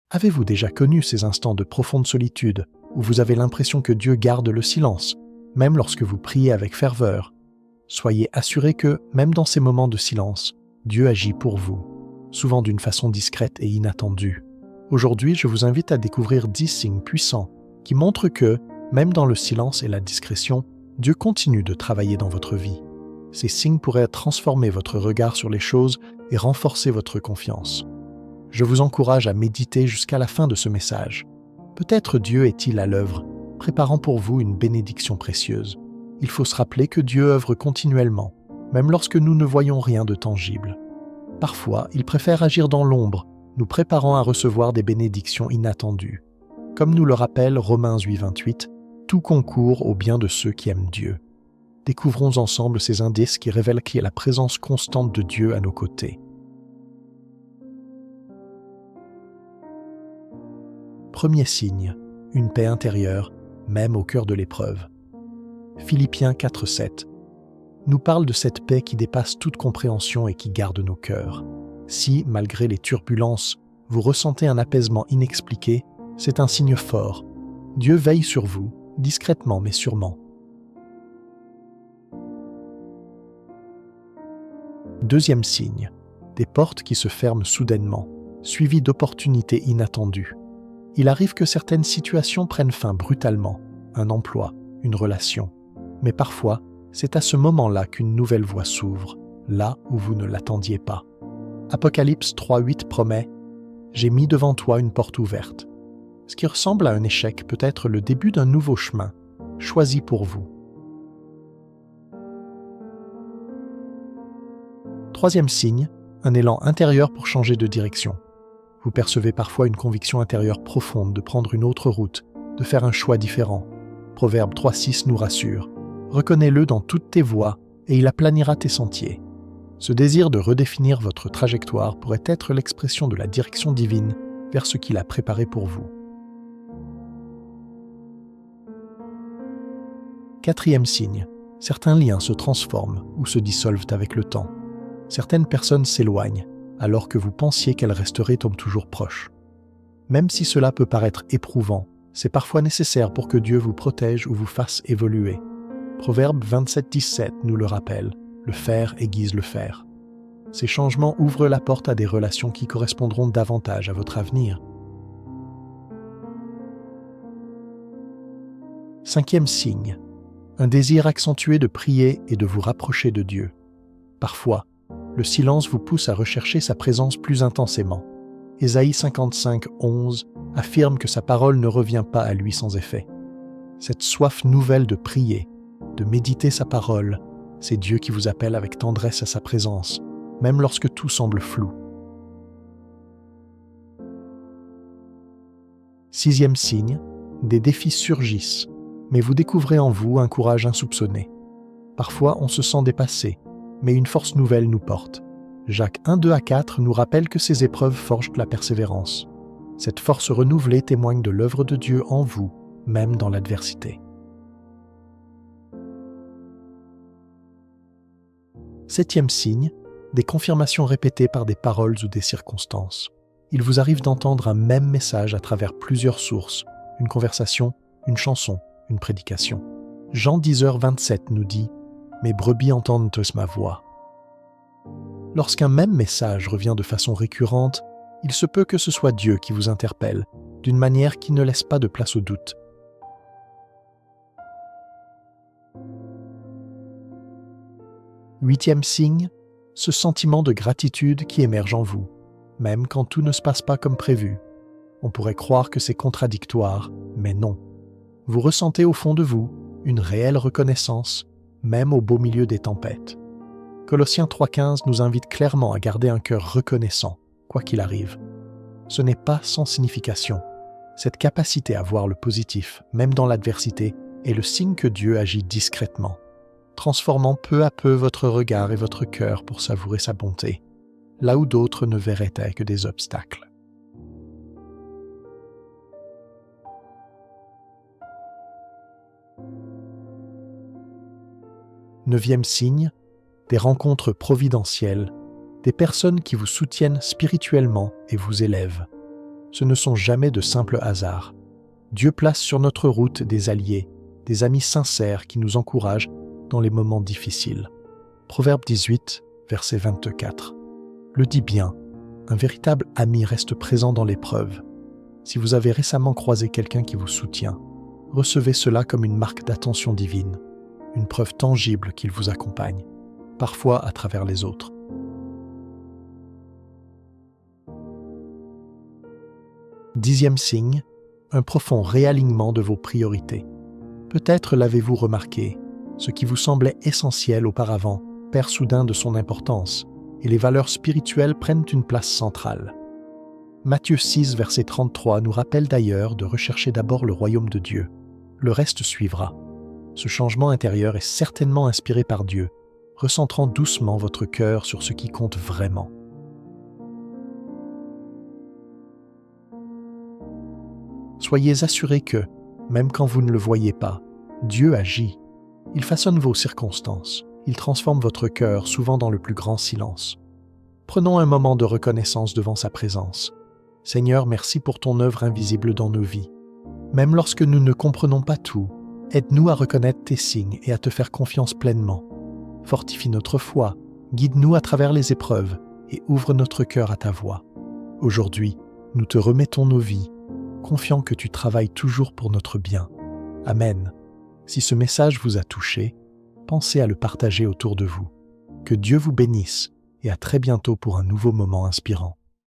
Avez-vous déjà connu ces instants de profonde solitude où vous avez l'impression que Dieu garde le silence, même lorsque vous priez avec ferveur? Soyez assurés que, même dans ces moments de silence, Dieu agit pour vous, souvent d'une façon discrète et inattendue. Aujourd'hui, je vous invite à découvrir 10 signes puissants qui montrent que, même dans le silence et la discrétion, Dieu continue de travailler dans votre vie. Ces signes pourraient transformer votre regard sur les choses et renforcer votre confiance. Je vous encourage à méditer jusqu'à la fin de ce message. Peut-être Dieu est-il à l'œuvre, préparant pour vous une bénédiction précieuse. Il faut se rappeler que Dieu œuvre continuellement, même lorsque nous ne voyons rien de tangible. Parfois, il préfère agir dans l'ombre, nous préparant à recevoir des bénédictions inattendues. Comme nous le rappelle Romains 8:28, tout concourt au bien de ceux qui aiment Dieu. Découvrons ensemble ces indices qui révèlent qu'il y a la présence constante de Dieu à nos côtés. Premier signe, une paix intérieure, même au cœur de l'épreuve. Philippiens 4:7 nous parle de cette paix qui dépasse toute compréhension et qui garde nos cœurs. Si, malgré les turbulences, vous ressentez un apaisement inexpliqué, c'est un signe fort. Dieu veille sur vous, discrètement mais sûrement. Deuxième signe, des portes qui se ferment soudainement, suivies d'opportunités inattendues. Il arrive que certaines situations prennent fin brutalement, un emploi, une relation. Mais parfois, c'est à ce moment-là qu'une nouvelle voie s'ouvre, là où vous ne l'attendiez pas. Apocalypse 3:8 promet « J'ai mis devant toi une porte ouverte ». Ce qui ressemble à un échec peut être le début d'un nouveau chemin, choisi pour vous. Troisième signe, un élan intérieur pour changer de direction. Vous percevez parfois une conviction intérieure profonde de prendre une autre route, de faire un choix différent. Proverbe 3:6 nous rassure. Reconnais-le dans toutes tes voies et il aplanira tes sentiers. Ce désir de redéfinir votre trajectoire pourrait être l'expression de la direction divine vers ce qu'il a préparé pour vous. Quatrième signe, certains liens se transforment ou se dissolvent avec le temps. Certaines personnes s'éloignent, alors que vous pensiez qu'elles resteraient toujours proches. Même si cela peut paraître éprouvant, c'est parfois nécessaire pour que Dieu vous protège ou vous fasse évoluer. Proverbe 27:17 nous le rappelle, le fer aiguise le fer. Ces changements ouvrent la porte à des relations qui correspondront davantage à votre avenir. Cinquième signe, un désir accentué de prier et de vous rapprocher de Dieu. Parfois, le silence vous pousse à rechercher sa présence plus intensément. Ésaïe 55:11 affirme que sa parole ne revient pas à lui sans effet. Cette soif nouvelle de prier, de méditer sa parole, c'est Dieu qui vous appelle avec tendresse à sa présence, même lorsque tout semble flou. Sixième signe, des défis surgissent, mais vous découvrez en vous un courage insoupçonné. Parfois, on se sent dépassé, mais une force nouvelle nous porte. Jacques 1:2-4 nous rappelle que ces épreuves forgent la persévérance. Cette force renouvelée témoigne de l'œuvre de Dieu en vous, même dans l'adversité. Septième signe, des confirmations répétées par des paroles ou des circonstances. Il vous arrive d'entendre un même message à travers plusieurs sources, une conversation, une chanson, une prédication. Jean 10:27 nous dit « Mes brebis entendent tous ma voix ». Lorsqu'un même message revient de façon récurrente, il se peut que ce soit Dieu qui vous interpelle, d'une manière qui ne laisse pas de place au doute. Huitième signe, ce sentiment de gratitude qui émerge en vous, même quand tout ne se passe pas comme prévu. On pourrait croire que c'est contradictoire, mais non. Vous ressentez au fond de vous une réelle reconnaissance, même au beau milieu des tempêtes. Colossiens 3:15 nous invite clairement à garder un cœur reconnaissant, quoi qu'il arrive. Ce n'est pas sans signification. Cette capacité à voir le positif, même dans l'adversité, est le signe que Dieu agit discrètement, transformant peu à peu votre regard et votre cœur pour savourer sa bonté, là où d'autres ne verraient que des obstacles. Neuvième signe, des rencontres providentielles, des personnes qui vous soutiennent spirituellement et vous élèvent. Ce ne sont jamais de simples hasards. Dieu place sur notre route des alliés, des amis sincères qui nous encouragent dans les moments difficiles. Proverbe 18, verset 24. Le dit bien, un véritable ami reste présent dans l'épreuve. Si vous avez récemment croisé quelqu'un qui vous soutient, recevez cela comme une marque d'attention divine, une preuve tangible qu'il vous accompagne, parfois à travers les autres. Dixième signe, un profond réalignement de vos priorités. Peut-être l'avez-vous remarqué, ce qui vous semblait essentiel auparavant perd soudain de son importance, et les valeurs spirituelles prennent une place centrale. Matthieu 6, verset 33 nous rappelle d'ailleurs de rechercher d'abord le royaume de Dieu. Le reste suivra. Ce changement intérieur est certainement inspiré par Dieu, recentrant doucement votre cœur sur ce qui compte vraiment. Soyez assurés que, même quand vous ne le voyez pas, Dieu agit. Il façonne vos circonstances. Il transforme votre cœur, souvent dans le plus grand silence. Prenons un moment de reconnaissance devant sa présence. Seigneur, merci pour ton œuvre invisible dans nos vies. Même lorsque nous ne comprenons pas tout, aide-nous à reconnaître tes signes et à te faire confiance pleinement. Fortifie notre foi, guide-nous à travers les épreuves et ouvre notre cœur à ta voix. Aujourd'hui, nous te remettons nos vies, confiants que tu travailles toujours pour notre bien. Amen. Si ce message vous a touché, pensez à le partager autour de vous. Que Dieu vous bénisse et à très bientôt pour un nouveau moment inspirant.